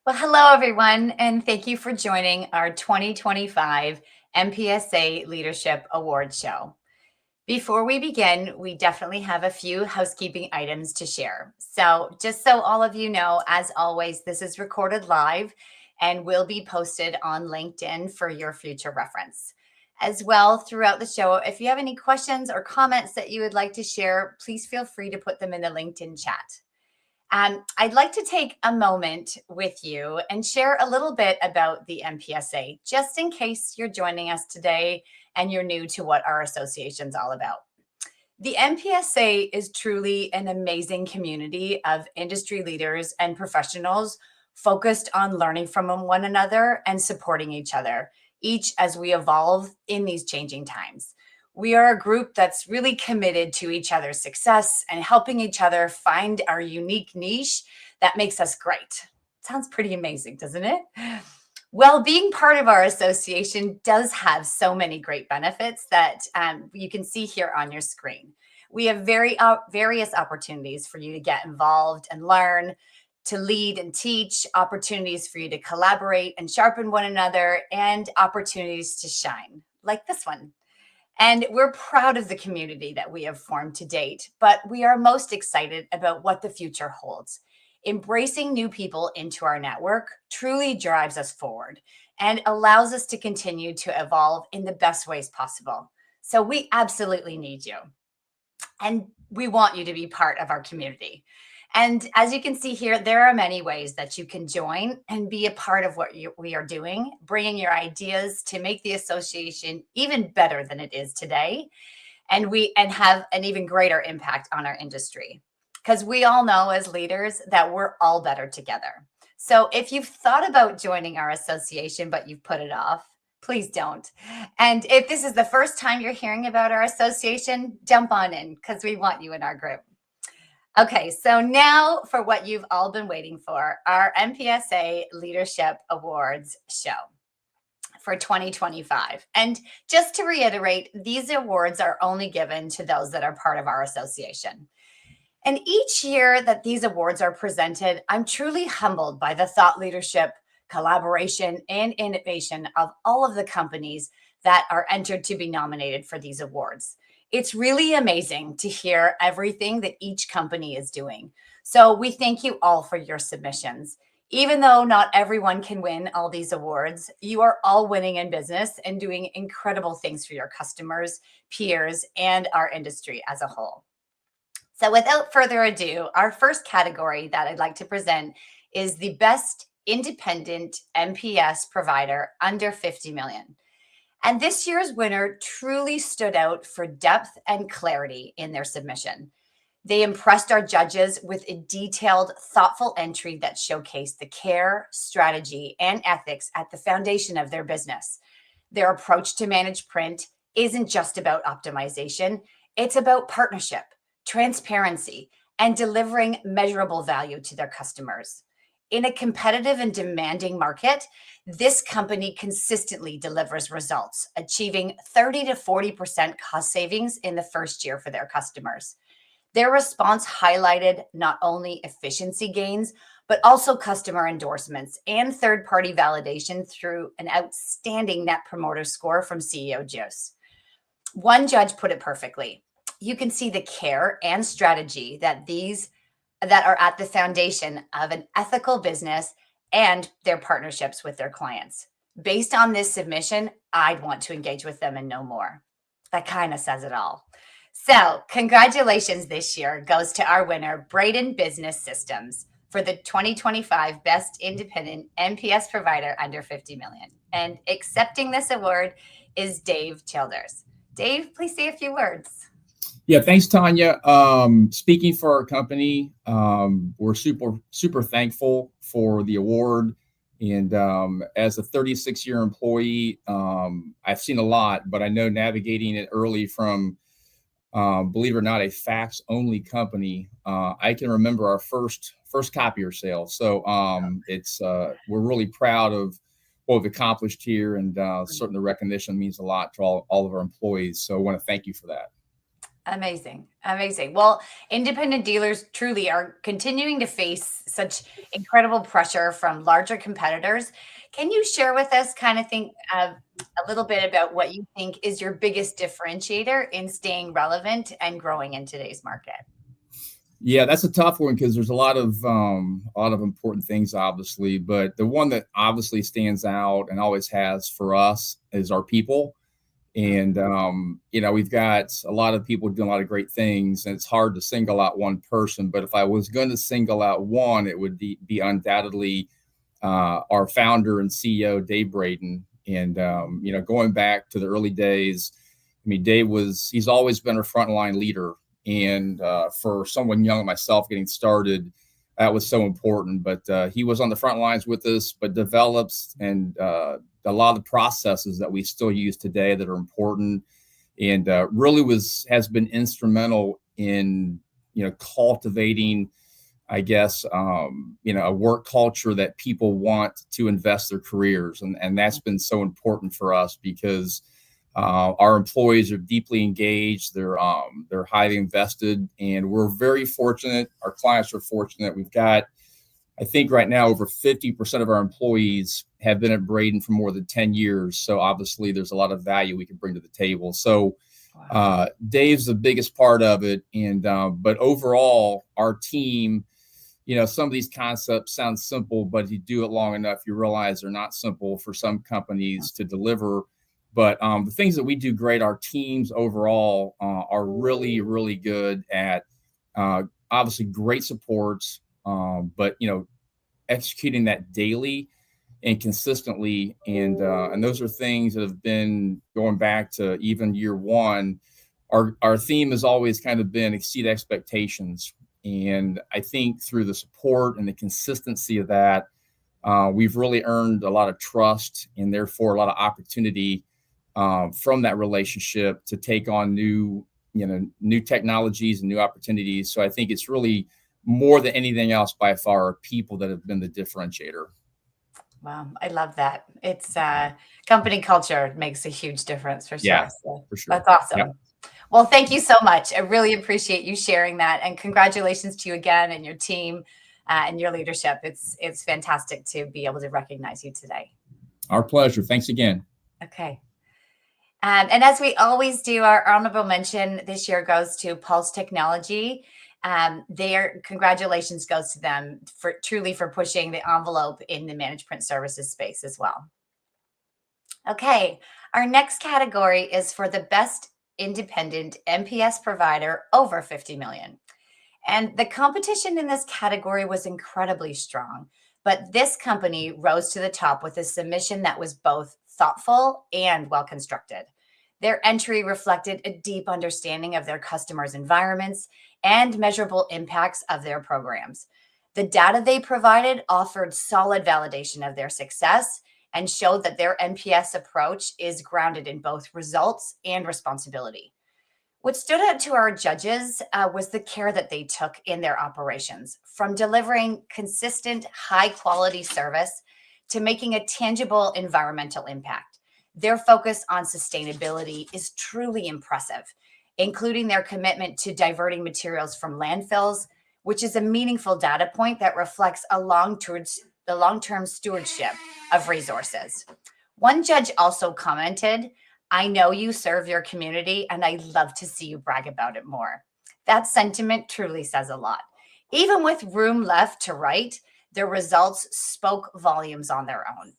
Well, hello, everyone, and thank you for joining our 2025 MPSA Leadership Awards Show. Before we begin, we definitely have a few housekeeping items to share. So, just so all of you know, as always, this is recorded live and will be posted on LinkedIn for your future reference. As well, throughout the show, if you have any questions or comments that you would like to share, please feel free to put them in the LinkedIn chat. I'd like to take a moment with you and share a little bit about the MPSA, just in case you're joining us today and you're new to what our association's all about. The MPSA is truly an amazing community of industry leaders and professionals focused on learning from one another and supporting each other, each as we evolve in these changing times. We are a group that's really committed to each other's success and helping each other find our unique niche that makes us great. Sounds pretty amazing, doesn't it? Well, being part of our association does have so many great benefits that you can see here on your screen. We have various opportunities for you to get involved and learn, to lead and teach, opportunities for you to collaborate and sharpen one another, and opportunities to shine, like this one. And we're proud of the community that we have formed to date, but we are most excited about what the future holds. Embracing new people into our network truly drives us forward and allows us to continue to evolve in the best ways possible. So we absolutely need you. And we want you to be part of our community. And as you can see here, there are many ways that you can join and be a part of what we are doing, bringing your ideas to make the association even better than it is today, and have an even greater impact on our industry. Because we all know as leaders that we're all better together. So if you've thought about joining our association but you've put it off, please don't. And if this is the first time you're hearing about our association, jump on in because we want you in our group. Okay, so now for what you've all been waiting for, our MPSA Leadership Awards Show for 2025. And just to reiterate, these awards are only given to those that are part of our association. And each year that these awards are presented, I'm truly humbled by the thought leadership, collaboration, and innovation of all of the companies that are entered to be nominated for these awards. It's really amazing to hear everything that each company is doing. So we thank you all for your submissions. Even though not everyone can win all these awards, you are all winning in business and doing incredible things for your customers, peers, and our industry as a whole. So without further ado, our first category that I'd like to present is the best independent MPS provider under 50 million. And this year's winner truly stood out for depth and clarity in their submission. They impressed our judges with a detailed, thoughtful entry that showcased the care, strategy, and ethics at the foundation of their business. Their approach to managed print isn't just about optimization, it's about partnership, transparency, and delivering measurable value to their customers. In a competitive and demanding market, this company consistently delivers results, achieving 30 to 40% cost savings in the first year for their customers. Their response highlighted not only efficiency gains, but also customer endorsements and third party validation through an outstanding net promoter score from CEO Jose. One judge put it perfectly. You can see the care and strategy that are at the foundation of an ethical business and their partnerships with their clients. Based on this submission, I'd want to engage with them and know more. That kind of says it all. So, congratulations this year goes to our winner, Braden Business Systems, for the 2025 Best Independent MPS Provider under 50 million. And accepting this award is Dave Childers. Dave, please say a few words. Yeah, thanks, Tanya. Speaking for our company, we're super thankful for the award. And as a 36-year employee, I've seen a lot, but I know navigating it early from, believe it or not, a fax-only company. I can remember our first copier sale. So we're really proud of what we've accomplished here, and certainly the recognition means a lot to all of our employees. So I want to thank you for that. Amazing. Amazing. Well, independent dealers truly are continuing to face such incredible pressure from larger competitors. Can you share with us a little bit about what you think is your biggest differentiator in staying relevant and growing in today's market? Yeah, that's a tough one because there's a lot of important things, obviously. But the one that obviously stands out and always has for us is our people. And we've got a lot of people doing a lot of great things, and it's hard to single out one person. But if I was going to single out one, it would be undoubtedly our founder and CEO, Dave Braden. And going back to the early days, I mean, he's always been a frontline leader. And for someone young like myself getting started, that was so important. But he was on the front lines with us, but develops and a lot of the processes that we still use today that are important, and really has been instrumental in cultivating, I guess, a work culture that people want to invest their careers, and that's been so important for us because our employees are deeply engaged. They're highly invested, and we're very fortunate. Our clients are fortunate. We've got, I think right now, over 50% of our employees have been at Braden for more than 10 years. So obviously there's a lot of value we can bring to the table. So Dave's the biggest part of it. And but overall, our team, some of these concepts sound simple, but if you do it long enough, you realize they're not simple for some companies to deliver. But the things that we do great, our teams overall are really, really good at obviously great supports, but executing that daily and consistently, and those are things that have been going back to even year one. Our theme has always kind of been exceed expectations, and I think through the support and the consistency of that, we've really earned a lot of trust and therefore a lot of opportunity from that relationship to take on new technologies and new opportunities. So I think it's really more than anything else by far our people that have been the differentiator. Wow, I love that. It's company culture makes a huge difference for sure. Yeah, So for sure. that's awesome. Yep. Well, thank you so much. I really appreciate you sharing that, and congratulations to you again and your team and your leadership. It's fantastic to be able to recognize you today. Our pleasure. Thanks again. Okay. And as we always do, our honorable mention this year goes to Pulse Technology. Their congratulations goes to them for pushing the envelope in the managed print services space as well. Okay, our next category is for the best independent MPS provider over 50 million. And the competition in this category was incredibly strong, but this company rose to the top with a submission that was both thoughtful and well constructed. Their entry reflected a deep understanding of their customers' environments and measurable impacts of their programs. The data they provided offered solid validation of their success and showed that their NPS approach is grounded in both results and responsibility. What stood out to our judges was the care that they took in their operations, from delivering consistent, high quality service to making a tangible environmental impact. Their focus on sustainability is truly impressive, including their commitment to diverting materials from landfills, which is a meaningful data point that reflects the long-term stewardship of resources. One judge also commented, "I know you serve your community, and I love to see you brag about it more." That sentiment truly says a lot. Even with room left to write, their results spoke volumes on their own.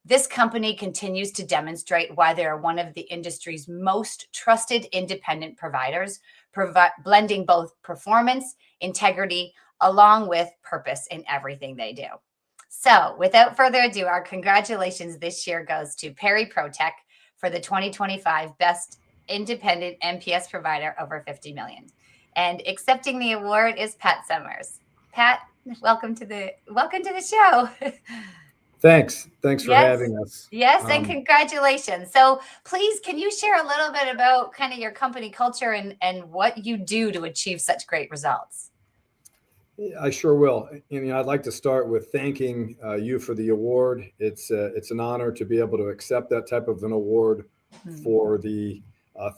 This company continues to demonstrate why they are one of the industry's most trusted independent providers, blending both performance, integrity, along with purpose in everything they do. So, without further ado, our congratulations this year goes to Perry ProTech for the 2025 Best Independent MPS Provider over 50 million. And accepting the award is Pat Summers. Pat, welcome to the show. Thanks for Yes. having us. Yes, and congratulations. So please, can you share a little bit about kind of your company culture and what you do to achieve such great results? I sure will. I'd like to start with thanking you for the award. It's an honor to be able to accept that type of an award for the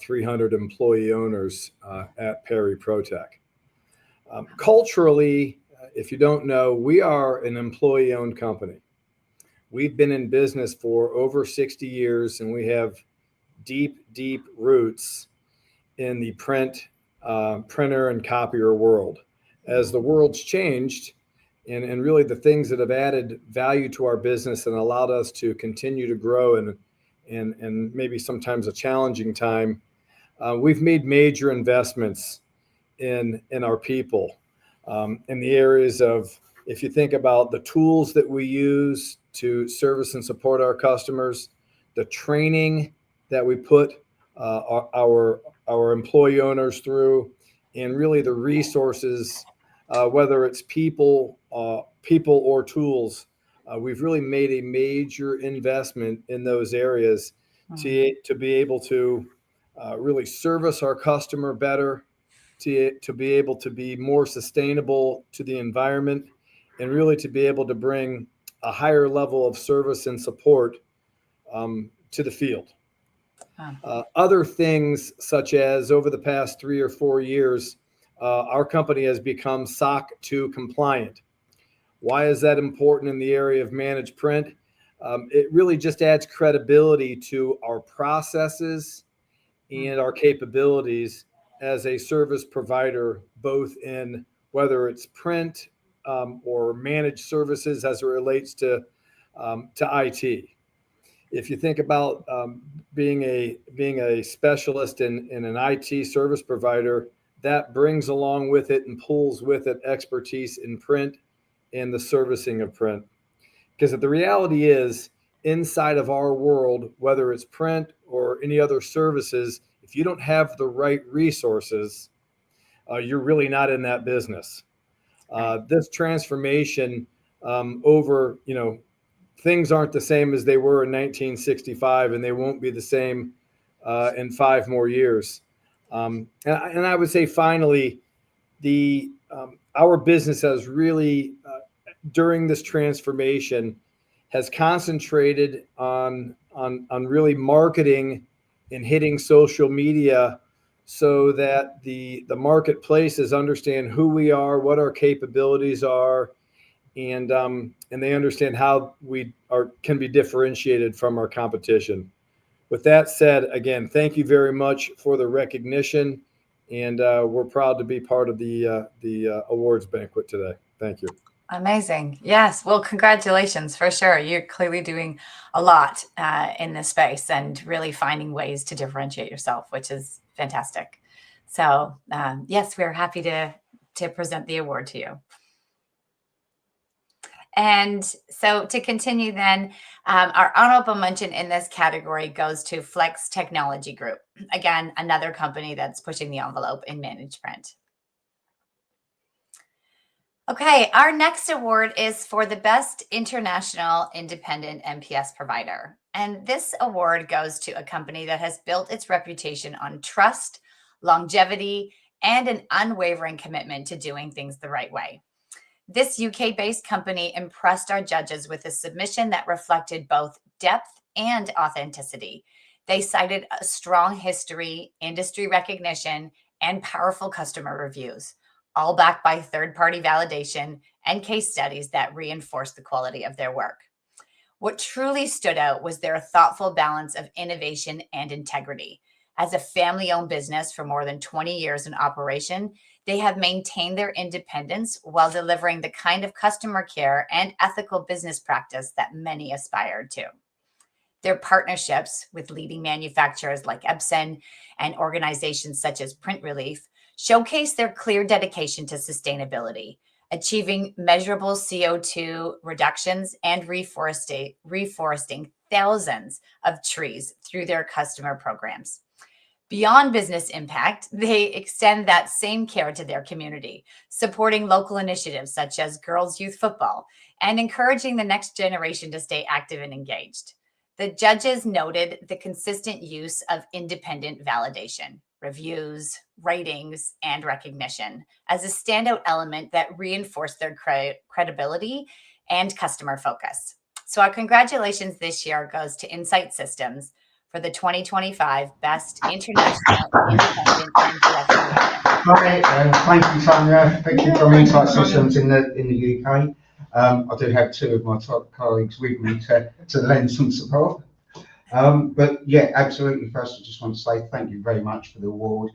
300 employee owners at Perry Protec. Culturally, if you don't know, we are an employee-owned company. We've been in business for over 60 years, and we have deep, deep roots in the printer and copier world. As the world's changed, and really the things that have added value to our business and allowed us to continue to grow and maybe sometimes a challenging time, we've made major investments in our people, in the areas of, if you think about the tools that we use to service and support our customers, the training that we put our employee owners through, and really the resources, whether it's people or tools, we've really made a major investment in those areas to be able to really service our customer better, to be able to be more sustainable to the environment, and really to be able to bring a higher level of service and support to the field. Other things, such as over the past 3 or 4 years, our company has become SOC 2 compliant. Why is that important in the area of managed print? It really just adds credibility to our processes and our capabilities as a service provider, both in whether it's print or managed services as it relates to IT. If you think about being a specialist in an IT service provider, that brings along with it and pulls with it expertise in print and the servicing of print. Because the reality is, inside of our world, whether it's print or any other services, if you don't have the right resources, you're really not in that business. This transformation things aren't the same as they were in 1965, and they won't be the same in 5 more years. And I would say, finally, our business has really, during this transformation, has concentrated on really marketing and hitting social media so that the marketplaces understand who we are, what our capabilities are, and they understand how we can be differentiated from our competition. With that said, again, thank you very much for the recognition, and we're proud to be part of the awards banquet today. Thank you. Amazing. Yes. Well, congratulations for sure. You're clearly doing a lot in this space and really finding ways to differentiate yourself, which is fantastic. So yes, we're happy to present the award to you. And so to continue then, our honorable mention in this category goes to Flex Technology Group. Again, another company that's pushing the envelope in managed print. Okay, our next award is for the Best International Independent MPS Provider. And this award goes to a company that has built its reputation on trust, longevity, and an unwavering commitment to doing things the right way. This UK-based company impressed our judges with a submission that reflected both depth and authenticity. They cited a strong history, industry recognition, and powerful customer reviews, all backed by third-party validation and case studies that reinforce the quality of their work. What truly stood out was their thoughtful balance of innovation and integrity. As a family-owned business for more than 20 years in operation, they have maintained their independence while delivering the kind of customer care and ethical business practice that many aspire to. Their partnerships with leading manufacturers like Epson and organizations such as Print Relief showcase their clear dedication to sustainability, achieving measurable CO2 reductions and reforesting thousands of trees through their customer programs. Beyond business impact, they extend that same care to their community, supporting local initiatives such as Girls Youth Football and encouraging the next generation to stay active and engaged. The judges noted the consistent use of independent validation, reviews, ratings, and recognition as a standout element that reinforced their credibility and customer focus. So our congratulations this year goes to Insight Systems for the 2025 Best International Independent MPS Provider. Hi, thank you, Tanya. Thank you from Insight Systems in the UK. I do have two of my top colleagues with me to lend some support. But yeah, absolutely. First, I just want to say thank you very much for the award.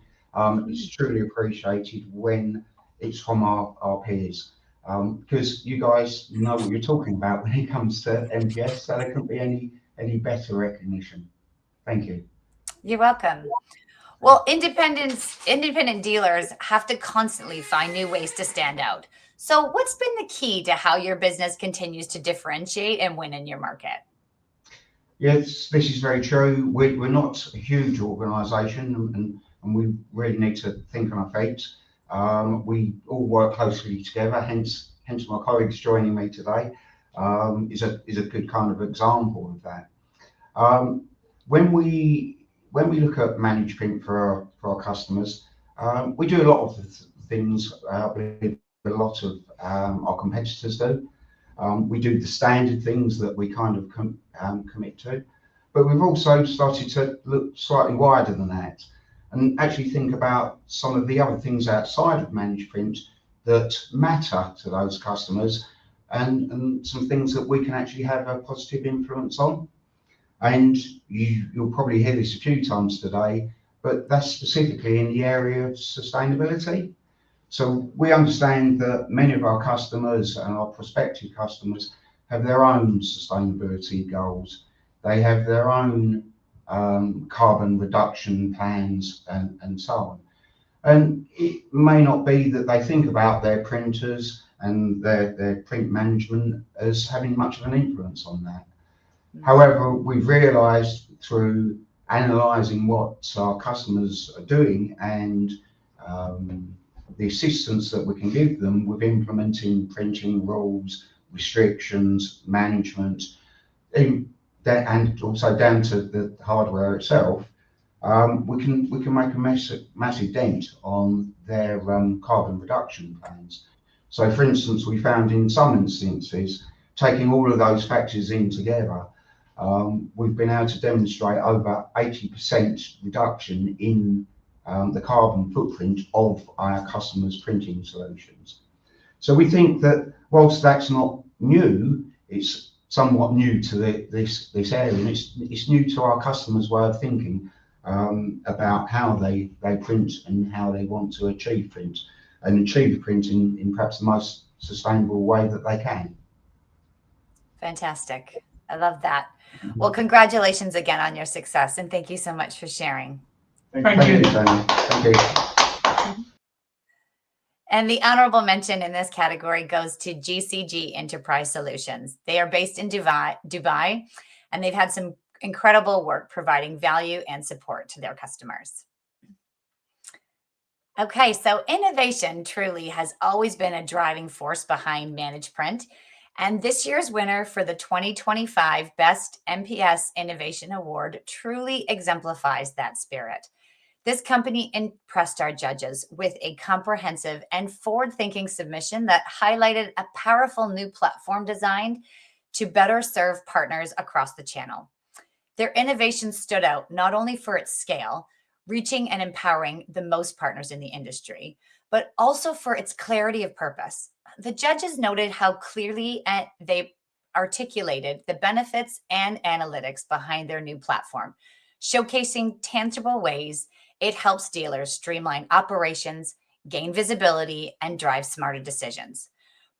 It's truly appreciated when it's from our peers, because you guys know what you're talking about when it comes to MPS, so there couldn't be any better recognition. Thank you. You're welcome. Well, independent dealers have to constantly find new ways to stand out. So what's been the key to how your business continues to differentiate and win in your market? Yes, this is very true. We're not a huge organisation, and we really need to think on our feet. We all work closely together, hence my colleagues joining me today is a good kind of example of that. When we look at managed print for our customers, we do a lot of things a lot of our competitors do. We do the standard things that we kind of commit to, but we've also started to look slightly wider than that and actually think about some of the other things outside of managed print that matter to those customers, and some things that we can actually have a positive influence on. And you'll probably hear this a few times today, but that's specifically in the area of sustainability. So we understand that many of our customers and our prospective customers have their own sustainability goals. They have their own carbon reduction plans and so on. And it may not be that they think about their printers and their print management as having much of an influence on that. However, we've realised through analysing what our customers are doing and the assistance that we can give them with implementing printing rules, restrictions, management, and also down to the hardware itself, we can make a massive dent on their carbon reduction plans. So, for instance, we found in some instances, taking all of those factors in together, we've been able to demonstrate over 80% reduction in the carbon footprint of our customers' printing solutions. So we think that whilst that's not new, it's somewhat new to this area, and it's new to our customers' way of thinking about how they print and how they want to achieve print in perhaps the most sustainable way that they can. Fantastic. I love that. Well, congratulations again on your success, and thank you so much for sharing. Thank you, Tanya. Thank you. And the honorable mention in this category goes to GCG Enterprise Solutions. They are based in Dubai, and they've had some incredible work providing value and support to their customers. Okay, so innovation truly has always been a driving force behind managed print. And this year's winner for the 2025 Best MPS Innovation Award truly exemplifies that spirit. This company impressed our judges with a comprehensive and forward-thinking submission that highlighted a powerful new platform designed to better serve partners across the channel. Their innovation stood out not only for its scale, reaching and empowering the most partners in the industry, but also for its clarity of purpose. The judges noted how clearly they articulated the benefits and analytics behind their new platform, showcasing tangible ways it helps dealers streamline operations, gain visibility, and drive smarter decisions.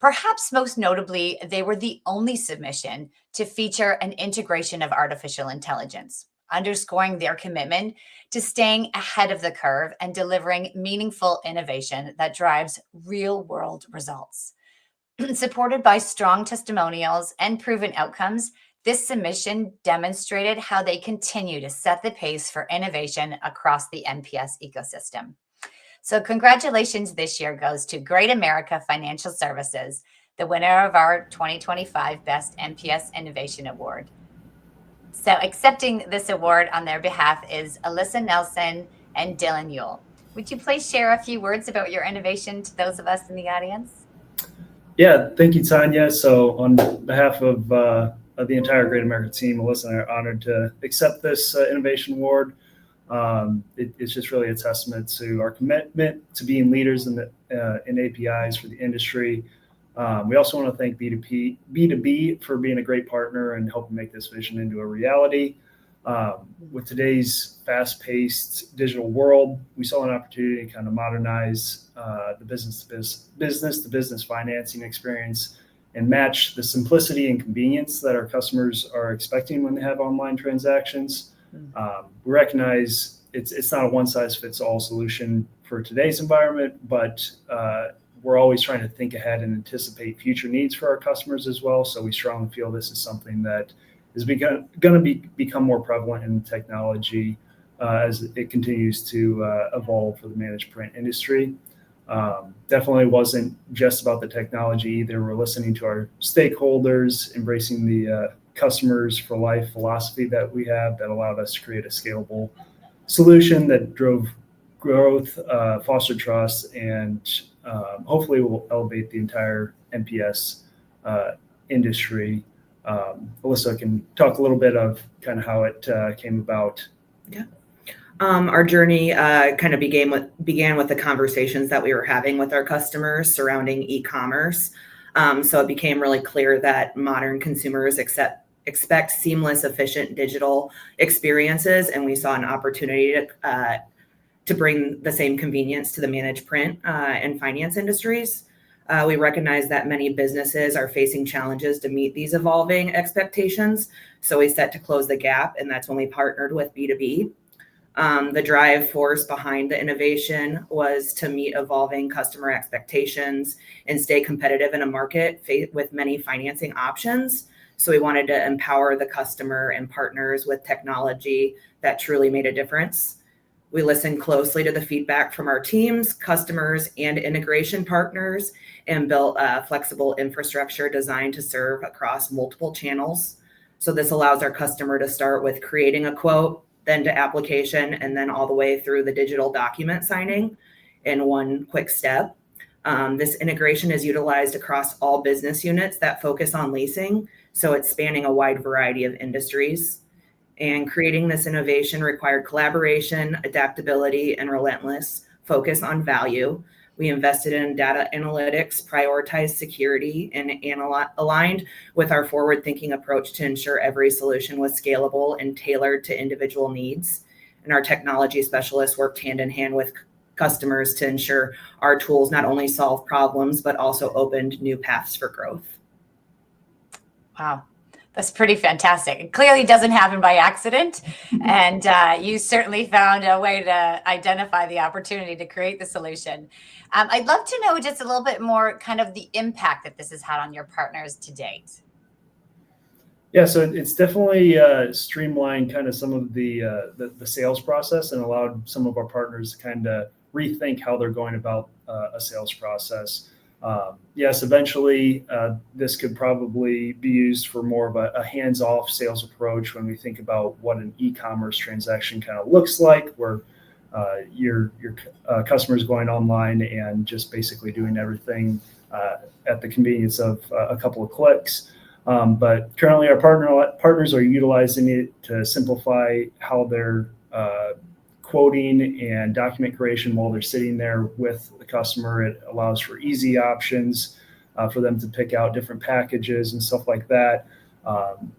Perhaps most notably, they were the only submission to feature an integration of artificial intelligence, underscoring their commitment to staying ahead of the curve and delivering meaningful innovation that drives real-world results. Supported by strong testimonials and proven outcomes, this submission demonstrated how they continue to set the pace for innovation across the MPS ecosystem. So congratulations this year goes to Great America Financial Services, the winner of our 2025 Best MPS Innovation Award. So accepting this award on their behalf is Alyssa Nelson and Dylan Yule. Would you please share a few words about your innovation to those of us in the audience? Yeah, thank you, Tanya. So on behalf of the entire Great American team, Melissa and I are honored to accept this innovation award. It's just really a testament to our commitment to being leaders in APIs for the industry. We also want to thank B2B for being a great partner and helping make this vision into a reality. With today's fast-paced digital world, we saw an opportunity to kind of modernize the business-to-business financing experience and match the simplicity and convenience that our customers are expecting when they have online transactions. We recognize it's not a one-size-fits-all solution for today's environment, but we're always trying to think ahead and anticipate future needs for our customers as well. So we strongly feel this is something that is going to become more prevalent in technology as it continues to evolve for the managed print industry. Definitely wasn't just about the technology either. We're listening to our stakeholders, embracing the customers for life philosophy that we have that allowed us to create a scalable solution that drove growth, fostered trust, and hopefully will elevate the entire MPS industry. Melissa can talk a little bit of kind of how it came about. Yeah. Our journey kind of began with the conversations that we were having with our customers surrounding e-commerce. So it became really clear that modern consumers expect seamless, efficient digital experiences, and we saw an opportunity to bring the same convenience to the managed print and finance industries. We recognize that many businesses are facing challenges to meet these evolving expectations, so we set to close the gap, and that's when we partnered with B2B. The drive force behind the innovation was to meet evolving customer expectations and stay competitive in a market with many financing options. So we wanted to empower the customer and partners with technology that truly made a difference. We listened closely to the feedback from our teams, customers, and integration partners, and built a flexible infrastructure designed to serve across multiple channels. So this allows our customer to start with creating a quote, then to application, and then all the way through the digital document signing in one quick step. This integration is utilized across all business units that focus on leasing, so it's spanning a wide variety of industries. And creating this innovation required collaboration, adaptability, and relentless focus on value. We invested in data analytics, prioritized security, and aligned with our forward-thinking approach to ensure every solution was scalable and tailored to individual needs. And our technology specialists worked hand in hand with customers to ensure our tools not only solve problems, but also opened new paths for growth. Wow. That's pretty fantastic. It clearly doesn't happen by accident. And you certainly found a way to identify the opportunity to create the solution. I'd love to know just a little bit more kind of the impact that this has had on your partners to date. Yeah, so it's definitely streamlined kind of some of the sales process and allowed some of our partners to kind of rethink how they're going about a sales process. Yes, eventually this could probably be used for more of a hands-off sales approach when we think about what an e-commerce transaction kind of looks like, where your customers going online and just basically doing everything at the convenience of a couple of clicks. But currently our partners are utilizing it to simplify how they're quoting and document creation while they're sitting there with the customer. It allows for easy options for them to pick out different packages and stuff like that.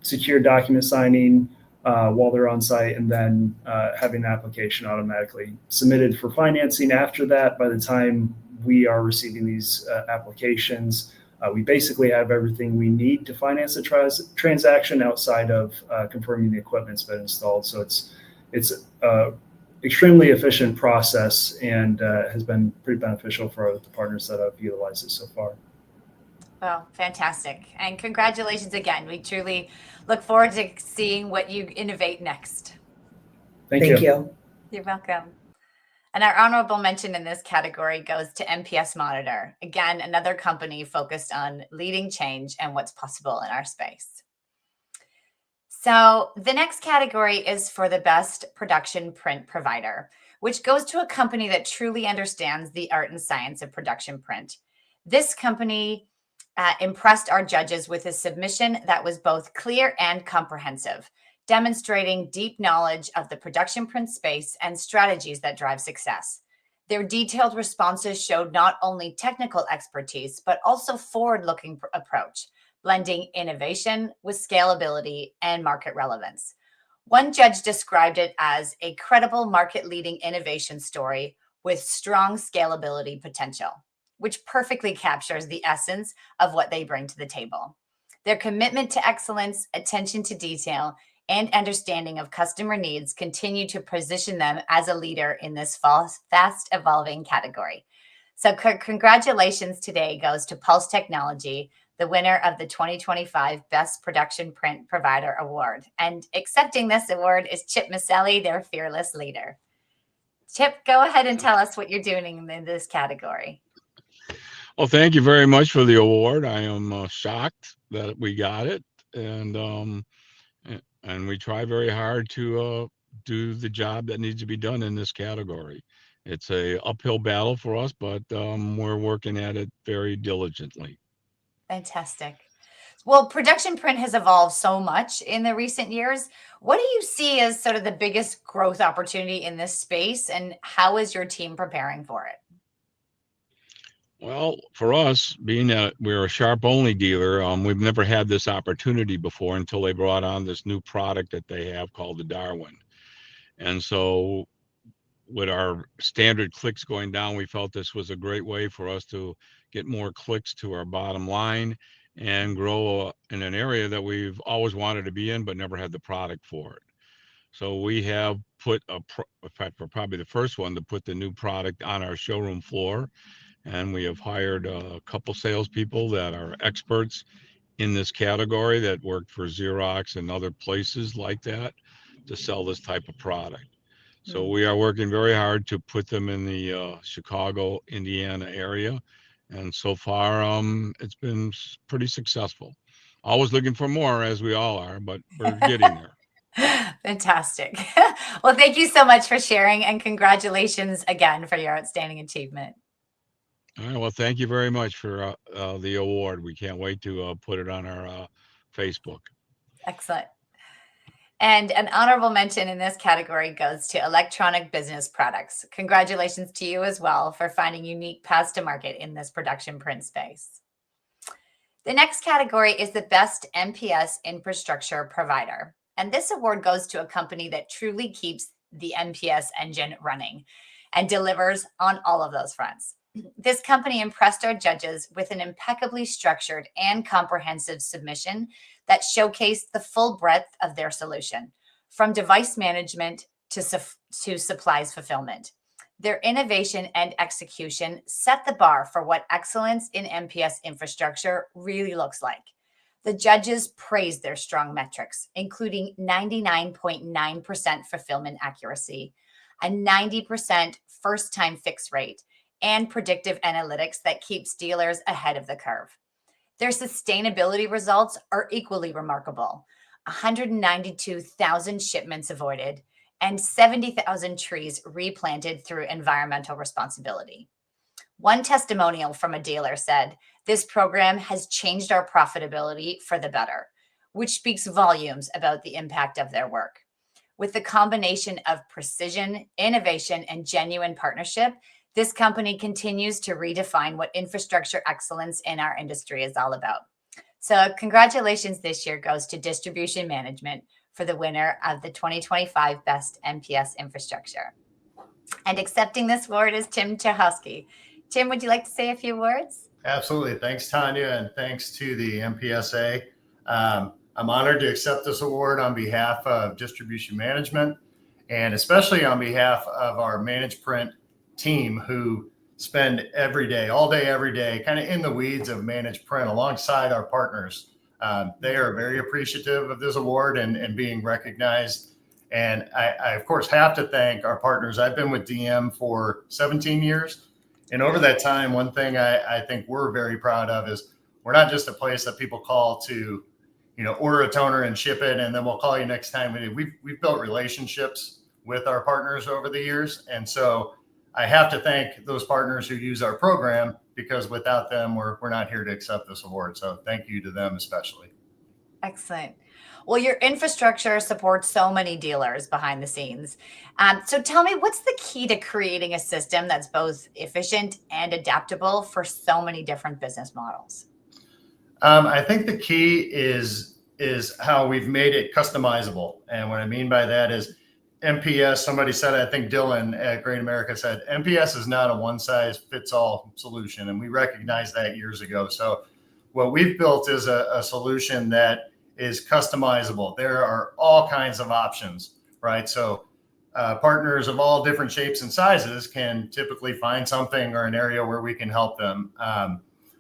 Secure document signing while they're on site, and then having the application automatically submitted for financing after that. By the time we are receiving these applications, we basically have everything we need to finance the transaction outside of confirming the equipment's been installed. So it's extremely efficient process and has been pretty beneficial for the partners that have utilized it so far. Well, fantastic. And congratulations again. We truly look forward to seeing what you innovate next. Thank you. You're welcome. And our honorable mention in this category goes to MPS Monitor. Again, another company focused on leading change and what's possible in our space. So the next category is for the best production print provider, which goes to a company that truly understands the art and science of production print. This company impressed our judges with a submission that was both clear and comprehensive, demonstrating deep knowledge of the production print space and strategies that drive success. Their detailed responses showed not only technical expertise, but also forward-looking approach, blending innovation with scalability and market relevance. One judge described it as a credible market-leading innovation story with strong scalability potential, which perfectly captures the essence of what they bring to the table. Their commitment to excellence, attention to detail, and understanding of customer needs continue to position them as a leader in this fast evolving category. So congratulations today goes to Pulse Technology, the winner of the 2025 Best Production Print Provider Award. And accepting this award is Chip Maselli, their fearless leader. Chip, go ahead and tell us what you're doing in this category. Well, thank you very much for the award. I am shocked that we got it. And we try very hard to do the job that needs to be done in this category. It's a uphill battle for us, but we're working at it very diligently. Fantastic. Well, production print has evolved so much in the recent years. What do you see as sort of the biggest growth opportunity in this space, and how is your team preparing for it? Well, for us, being that we're a Sharp-only dealer, we've never had this opportunity before until they brought on this new product that they have called the Darwin. And so with our standard clicks going down, we felt this was a great way for us to get more clicks to our bottom line and grow in an area that we've always wanted to be in, but never had the product for it. So we have put in fact, we're probably the first one to put the new product on our showroom floor. And we have hired a couple salespeople that are experts in this category that worked for Xerox and other places like that to sell this type of product. So we are working very hard to put them in the Chicago, Indiana area. And so far, it's been pretty successful. Always looking for more, as we all are, but we're getting there. Fantastic. Well, thank you so much for sharing, and congratulations again for your outstanding achievement. All right. Well, thank you very much for the award. We can't wait to put it on our Facebook. Excellent. And an honorable mention in this category goes to electronic business products. Congratulations to you as well for finding unique paths to market in this production print space. The next category is the Best MPS Infrastructure Provider. And this award goes to a company that truly keeps the MPS engine running and delivers on all of those fronts. This company impressed our judges with an impeccably structured and comprehensive submission that showcased the full breadth of their solution, from device management to supplies fulfillment. Their innovation and execution set the bar for what excellence in MPS infrastructure really looks like. The judges praised their strong metrics, including 99.9% fulfillment accuracy, a 90% first-time fix rate, and predictive analytics that keeps dealers ahead of the curve. Their sustainability results are equally remarkable. 192,000 shipments avoided and 70,000 trees replanted through environmental responsibility. One testimonial from a dealer said, "This program has changed our profitability for the better," which speaks volumes about the impact of their work. With the combination of precision, innovation, and genuine partnership, this company continues to redefine what infrastructure excellence in our industry is all about. So congratulations this year goes to Distribution Management for the winner of the 2025 Best MPS Infrastructure. And accepting this award is Tim Chahowski. Tim, would you like to say a few words? Absolutely. Thanks, Tanya, and thanks to the MPSA. I'm honored to accept this award on behalf of Distribution Management, and especially on behalf of our Managed Print team, who spend every day, all day, every day, kind of in the weeds of managed print alongside our partners. They are very appreciative of this award and being recognized. And I, of course, have to thank our partners. I've been with DM for 17 years. And over that time, one thing I think we're very proud of is we're not just a place that people call to, order a toner and ship it, and then we'll call you next time. We've built relationships with our partners over the years. And so I have to thank those partners who use our program because without them, we're not here to accept this award. So thank you to them especially. Excellent. Well, your infrastructure supports so many dealers behind the scenes. So tell me, what's the key to creating a system that's both efficient and adaptable for so many different business models? I think the key is how we've made it customizable. And what I mean by that is MPS, somebody said, I think Dylan at Great America said, MPS is not a one size fits all solution. And we recognized that years ago. So what we've built is a solution that is customizable. There are all kinds of options, right? So partners of all different shapes and sizes can typically find something or an area where we can help them.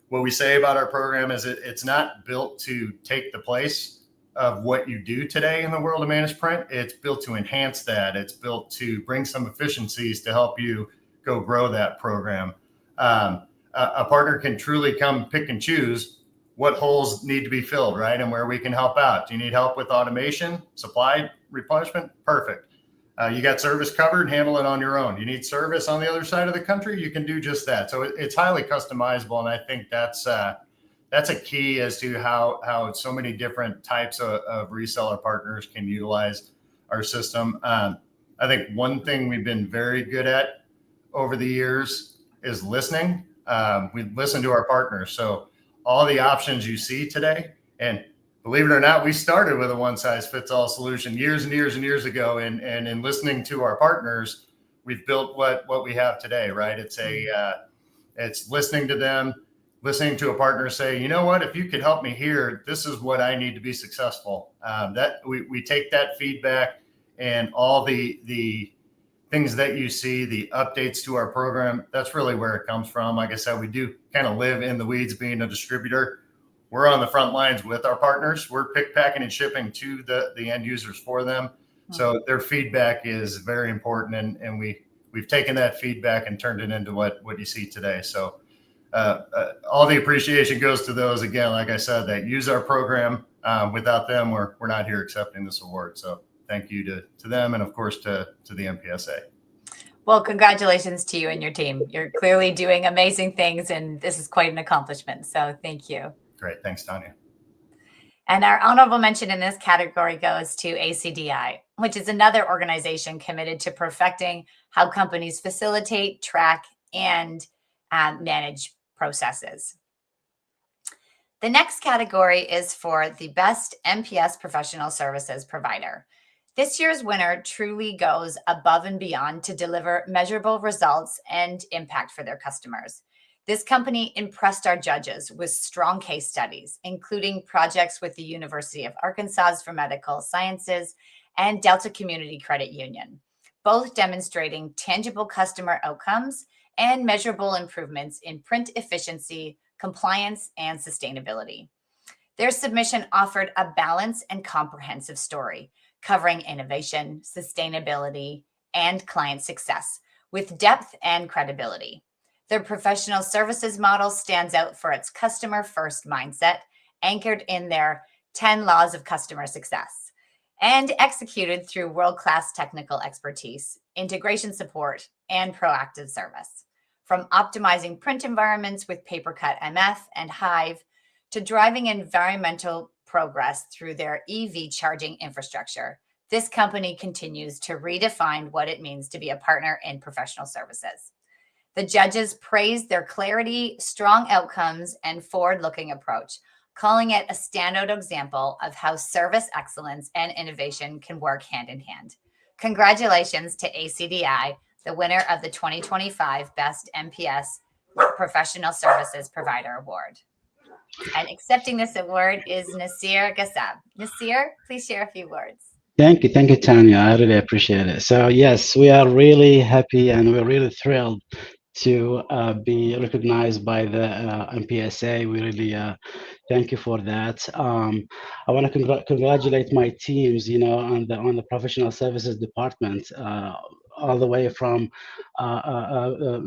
What we say about our program is it's not built to take the place of what you do today in the world of managed print. It's built to enhance that. It's built to bring some efficiencies to help you go grow that program. A partner can truly come pick and choose what holes need to be filled, right? And where we can help out. Do you need help with automation, supply replenishment? Perfect. You got service covered, handle it on your own. You need service on the other side of the country, you can do just that. So it's highly customizable. And I think that's a key as to how so many different types of reseller partners can utilize our system. I think one thing we've been very good at over the years is listening. We listen to our partners. So all the options you see today, and believe it or not, we started with a one size fits all solution years and years and years ago. And in listening to our partners, we've built what we have today, right? It's listening to them, listening to a partner say, you know what, if you could help me here, this is what I need to be successful. That we take that feedback and all the things that you see, the updates to our program, that's really where it comes from. Like I said, we do kind of live in the weeds being a distributor. We're on the front lines with our partners. We're pick, packing, and shipping to the end users for them. So their feedback is very important. And we've taken that feedback and turned it into what you see today. So all the appreciation goes to those, again, like I said, that use our program. Without them, we're not here accepting this award. So thank you to them, and of course to the MPSA. Well, congratulations to you and your team. You're clearly doing amazing things, and this is quite an accomplishment. So thank you. Great. Thanks, Tanya. And our honorable mention in this category goes to ACDI, which is another organization committed to perfecting how companies facilitate, track, and manage processes. The next category is for the best MPS professional services provider. This year's winner truly goes above and beyond to deliver measurable results and impact for their customers. This company impressed our judges with strong case studies, including projects with the University of Arkansas for Medical Sciences and Delta Community Credit Union, both demonstrating tangible customer outcomes and measurable improvements in print efficiency, compliance, and sustainability. Their submission offered a balanced and comprehensive story covering innovation, sustainability, and client success with depth and credibility. Their professional services model stands out for its customer-first mindset, anchored in their 10 laws of customer success, and executed through world-class technical expertise, integration support, and proactive service. From optimizing print environments with PaperCut MF and Hive to driving environmental progress through their EV charging infrastructure, this company continues to redefine what it means to be a partner in professional services. The judges praised their clarity, strong outcomes, and forward-looking approach, calling it a standout example of how service excellence and innovation can work hand in hand. Congratulations to ACDI, the winner of the 2025 Best MPS Professional Services Provider Award. And accepting this award is Nasir Gassab. Nasir, please share a few words. Thank you, Tanya. I really appreciate it. So yes, we are really happy and we're really thrilled to be recognized by the MPSA. We really thank you for that. I want to congratulate my teams, on the professional services department, all the way from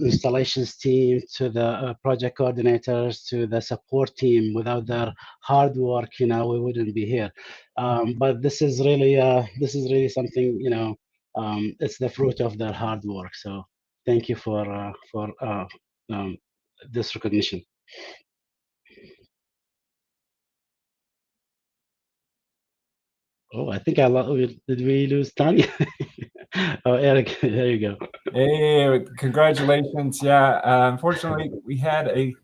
installations team to the project coordinators to the support team. Without their hard work, we wouldn't be here. But this is really something, it's the fruit of their hard work. So thank you for this recognition. Oh, I think did we lose Tanya? Oh, Eric, there you go. Hey, congratulations. Yeah, unfortunately, we had here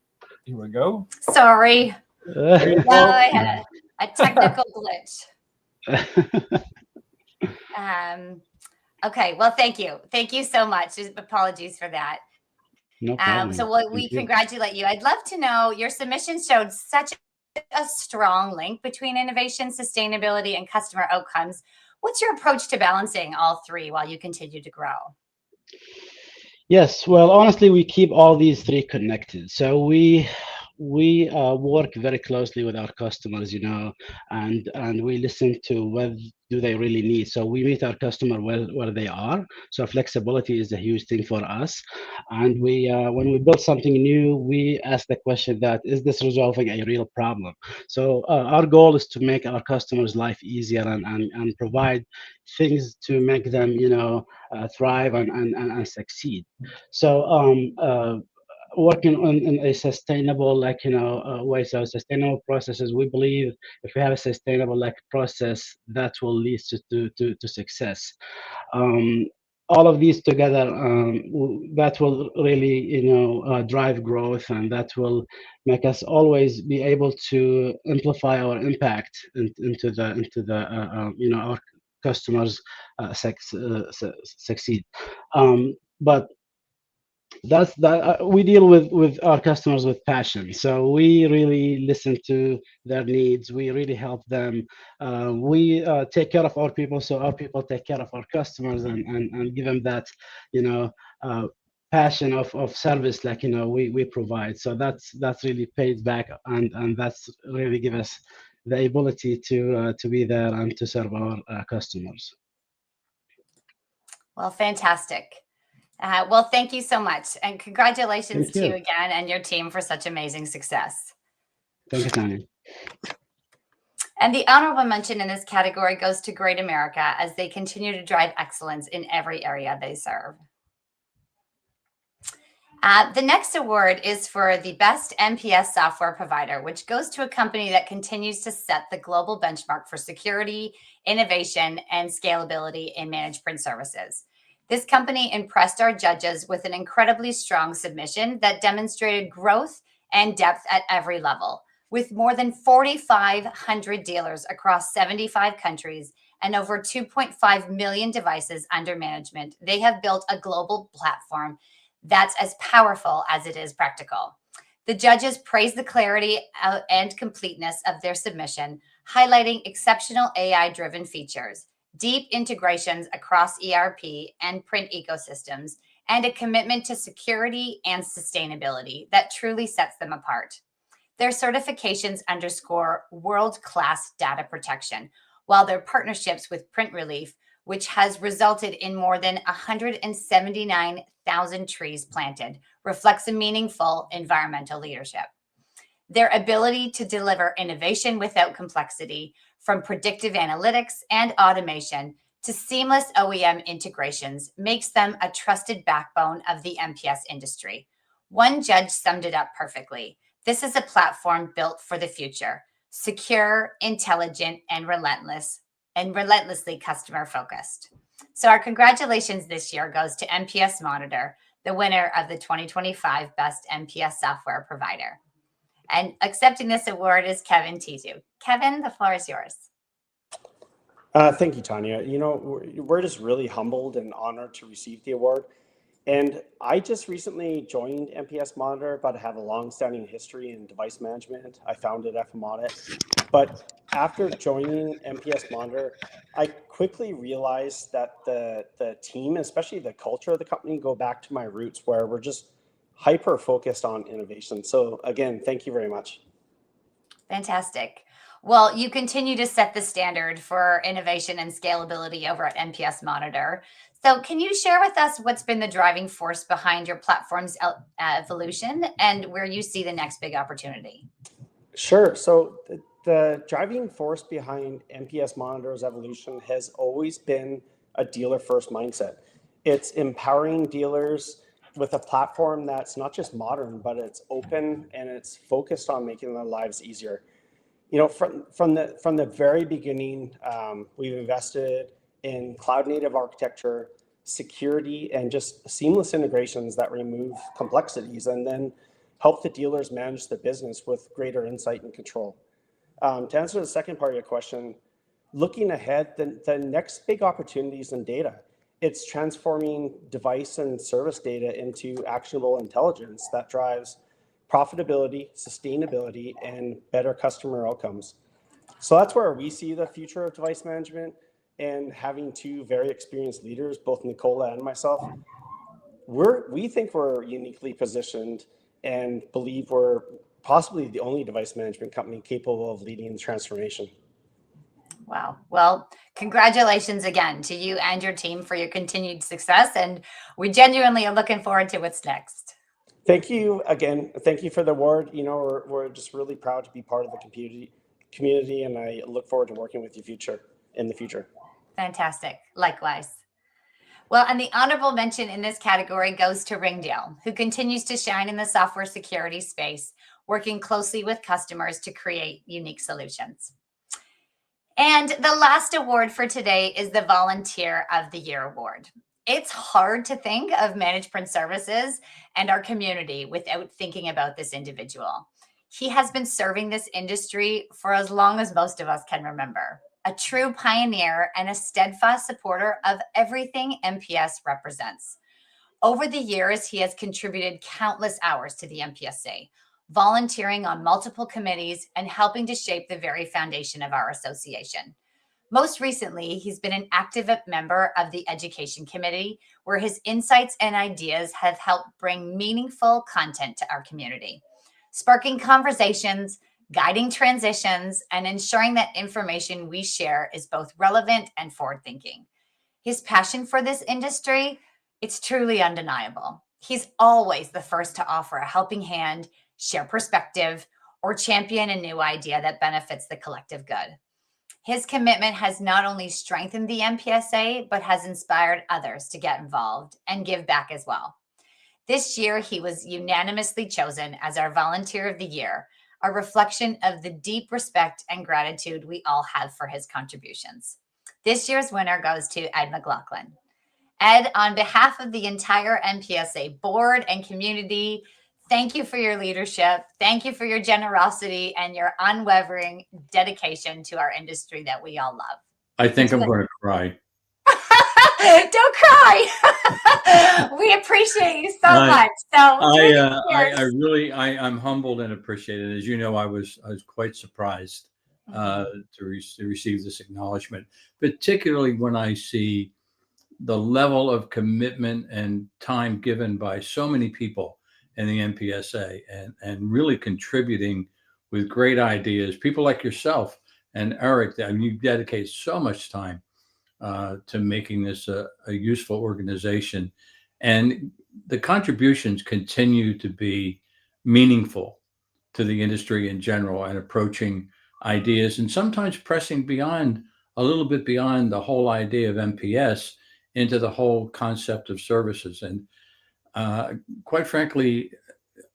we go. Sorry. There you No, go. I had a technical glitch. Okay, well, thank you. Thank you so much. Apologies for that. No problem. So we congratulate you. I'd love to know, your submission showed such a strong link between innovation, sustainability, and customer outcomes. What's your approach to balancing all three while you continue to grow? Yes, well, honestly, we keep all these three connected. So we work very closely with our customers, you know, and we listen to what do they really need. So we meet our customer where they are. So flexibility is a huge thing for us. And we when we build something new, we ask the question that, is this resolving a real problem? So our goal is to make our customers' life easier and provide things to make them, you know, thrive and succeed. So working on in a sustainable, like, you know, way. So sustainable processes, we believe if we have a sustainable like process, that will lead to success. All of these together, that will really, you know, drive growth, and that will make us always be able to amplify our impact into the you know, our customers succeed. But that's that we deal with our customers with passion, so we really listen to their needs, we really help them, we take care of our people, so our people take care of our customers, and give them that, you know, passion of service, like, you know, we provide. So that's really paid back, and that's really give us the ability to be there and to serve our customers. Well, fantastic. Well, thank you so much. And congratulations Thank to you. you again and your team for such amazing success. Thank you, Tanya. And the honorable mention in this category goes to Great America as they continue to drive excellence in every area they serve. The next award is for the Best MPS Software Provider, which goes to a company that continues to set the global benchmark for security, innovation, and scalability in managed print services. This company impressed our judges with an incredibly strong submission that demonstrated growth and depth at every level. With more than 4,500 dealers across 75 countries and over 2.5 million devices under management, they have built a global platform that's as powerful as it is practical. The judges praised the clarity and completeness of their submission, highlighting exceptional AI-driven features, deep integrations across ERP and print ecosystems, and a commitment to security and sustainability that truly sets them apart. Their certifications underscore world-class data protection, while their partnerships with Print Relief, which has resulted in more than 179,000 trees planted, reflects a meaningful environmental leadership. Their ability to deliver innovation without complexity, from predictive analytics and automation to seamless OEM integrations, makes them a trusted backbone of the MPS industry. One judge summed it up perfectly. This is a platform built for the future, secure, intelligent, and relentlessly customer focused. So our congratulations this year goes to MPS Monitor, the winner of the 2025 Best MPS Software Provider. And accepting this award is Kevin Tizu. Kevin, the floor is yours. Thank you, Tanya. You know, we're just really humbled and honored to receive the award. And I just recently joined MPS Monitor, but I have a long-standing history in device management. I founded FM Audit. But after joining MPS Monitor, I quickly realized that the team, especially the culture of the company, go back to my roots, where we're just hyper-focused on innovation. So again, thank you very much. Fantastic. Well, you continue to set the standard for innovation and scalability over at MPS Monitor. So can you share with us what's been the driving force behind your platform's evolution and where you see the next big opportunity? Sure. So the driving force behind MPS Monitor's evolution has always been a dealer-first mindset. It's empowering dealers with a platform that's not just modern, but it's open and it's focused on making their lives easier. You know, from the very beginning, we've invested in cloud native architecture, security, and just seamless integrations that remove complexities and then help the dealers manage the business with greater insight and control. To answer the second part of your question, looking ahead, the next big opportunity is in data. It's transforming device and service data into actionable intelligence that drives profitability, sustainability, and better customer outcomes. So that's where we see the future of device management, and having two very experienced leaders, both Nicola and myself, we think we're uniquely positioned and believe we're possibly the only device management company capable of leading the transformation. Wow. Well, congratulations again to you and your team for your continued success. And we genuinely are looking forward to what's next. Thank you again. Thank you for the award. You know, we're just really proud to be part of the community, and I look forward to working with you in the future. Fantastic. Likewise. Well, and the honorable mention in this category goes to Ringdale, who continues to shine in the software security space, working closely with customers to create unique solutions. And the last award for today is the Volunteer of the Year Award. It's hard to think of managed print services and our community without thinking about this individual. He has been serving this industry for as long as most of us can remember, a true pioneer and a steadfast supporter of everything MPS represents. Over the years, he has contributed countless hours to the MPSA, volunteering on multiple committees and helping to shape the very foundation of our association. Most recently, he's been an active member of the Education Committee, where his insights and ideas have helped bring meaningful content to our community, sparking conversations, guiding transitions, and ensuring that information we share is both relevant and forward-thinking. His passion for this industry, it's truly undeniable. He's always the first to offer a helping hand, share perspective, or champion a new idea that benefits the collective good. His commitment has not only strengthened the MPSA, but has inspired others to get involved and give back as well. This year, he was unanimously chosen as our Volunteer of the Year, a reflection of the deep respect and gratitude we all have for his contributions. This year's winner goes to Ed McLaughlin. Ed, on behalf of the entire MPSA board and community, thank you for your leadership. Thank you for your generosity and your unwavering dedication to our industry that we all love. I think I'm going to cry. Don't cry. We appreciate you so much. So I'm humbled and appreciated. As you know, I was quite surprised to receive this acknowledgement, particularly when I see the level of commitment and time given by so many people in the MPSA and really contributing with great ideas. People like yourself and Eric, I mean, you dedicate so much time to making this a useful organization. And the contributions continue to be meaningful to the industry in general and approaching ideas and sometimes pressing a little bit beyond the whole idea of MPS into the whole concept of services. And quite frankly,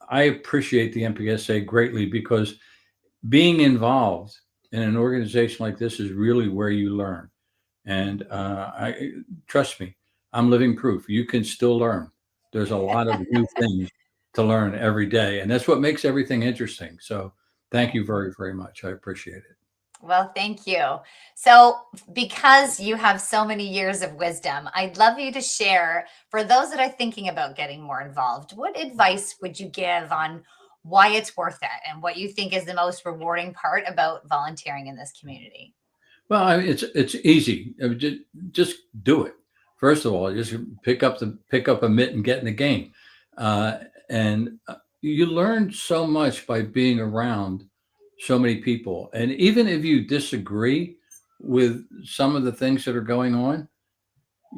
I appreciate the MPSA greatly because being involved in an organization like this is really where you learn. And trust me, I'm living proof. You can still learn. There's a lot of new things to learn every day. And that's what makes everything interesting. So thank you very, very much. I appreciate it. Well, thank you. So because you have so many years of wisdom, I'd love you to share, for those that are thinking about getting more involved, what advice would you give on why it's worth it and what you think is the most rewarding part about volunteering in this community? Well, it's easy. Just do it. First of all, just pick up a mitt and get in the game. And you learn so much by being around so many people. And even if you disagree with some of the things that are going on,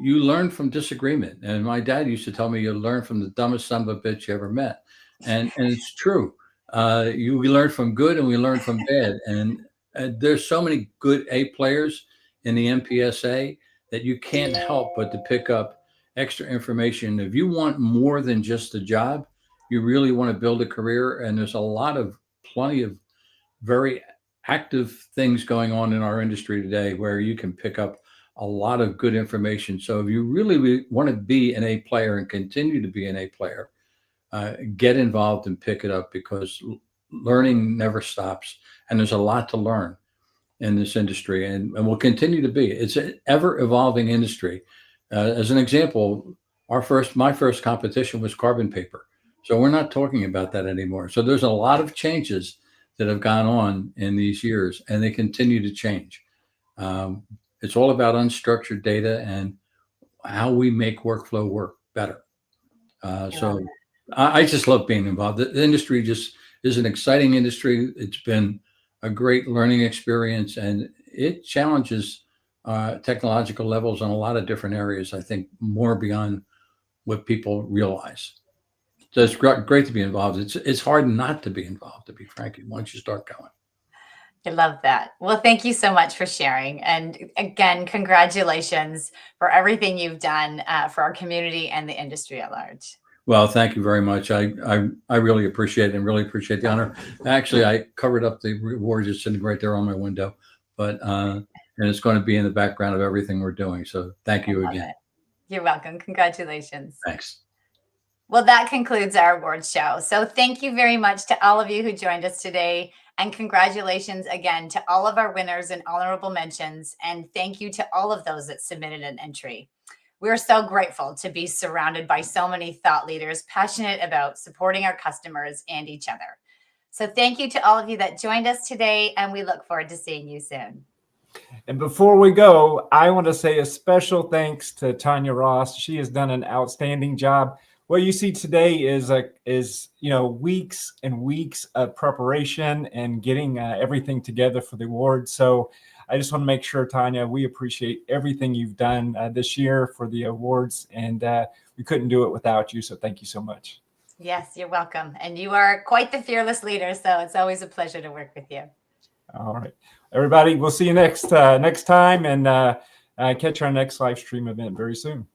you learn from disagreement. And my dad used to tell me you learn from the dumbest son of a bitch you ever met. And it's true. We learn from good and we learn from bad. And there's so many good A players in the MPSA that you can't help but to pick up extra information. If you want more than just a job, you really want to build a career. And there's plenty of very active things going on in our industry today where you can pick up a lot of good information. So if you really want to be an A player and continue to be an A player, get involved and pick it up, because learning never stops. And there's a lot to learn in this industry, and will continue to be. It's an ever evolving industry. As an example, my first competition was carbon paper. So we're not talking about that anymore. So there's a lot of changes that have gone on in these years, and they continue to change. It's all about unstructured data and how we make workflow work better. So I just love being involved. The industry just is an exciting industry. It's been a great learning experience, and it challenges technological levels on a lot of different areas, I think, more beyond what people realize. So it's great to be involved. It's hard not to be involved, to be frank, once you start going. I love that. Well, thank you so much for sharing. And again, congratulations for everything you've done for our community and the industry at large. Well, thank you very much. I really appreciate it, and really appreciate the honor. Actually, I covered up the awards just sitting right there on my window, but and it's going to be in the background of everything we're doing. So thank you again. You're welcome. Congratulations. Thanks. Well, that concludes our awards show. So thank you very much to all of you who joined us today. And congratulations again to all of our winners and honorable mentions. And thank you to all of those that submitted an entry. We're so grateful to be surrounded by so many thought leaders passionate about supporting our customers and each other. So thank you to all of you that joined us today, and we look forward to seeing you soon. And before we go, I want to say a special thanks to Tanya Ross. She has done an outstanding job. What you see today is weeks and weeks of preparation and getting everything together for the award. So I just want to make sure, Tanya, we appreciate everything you've done this year for the awards, and we couldn't do it without you. So thank you so much. Yes, you're welcome. And you are quite the fearless leader, so it's always a pleasure to work with you. All right, everybody, we'll see you next time, and catch our next live stream event very soon.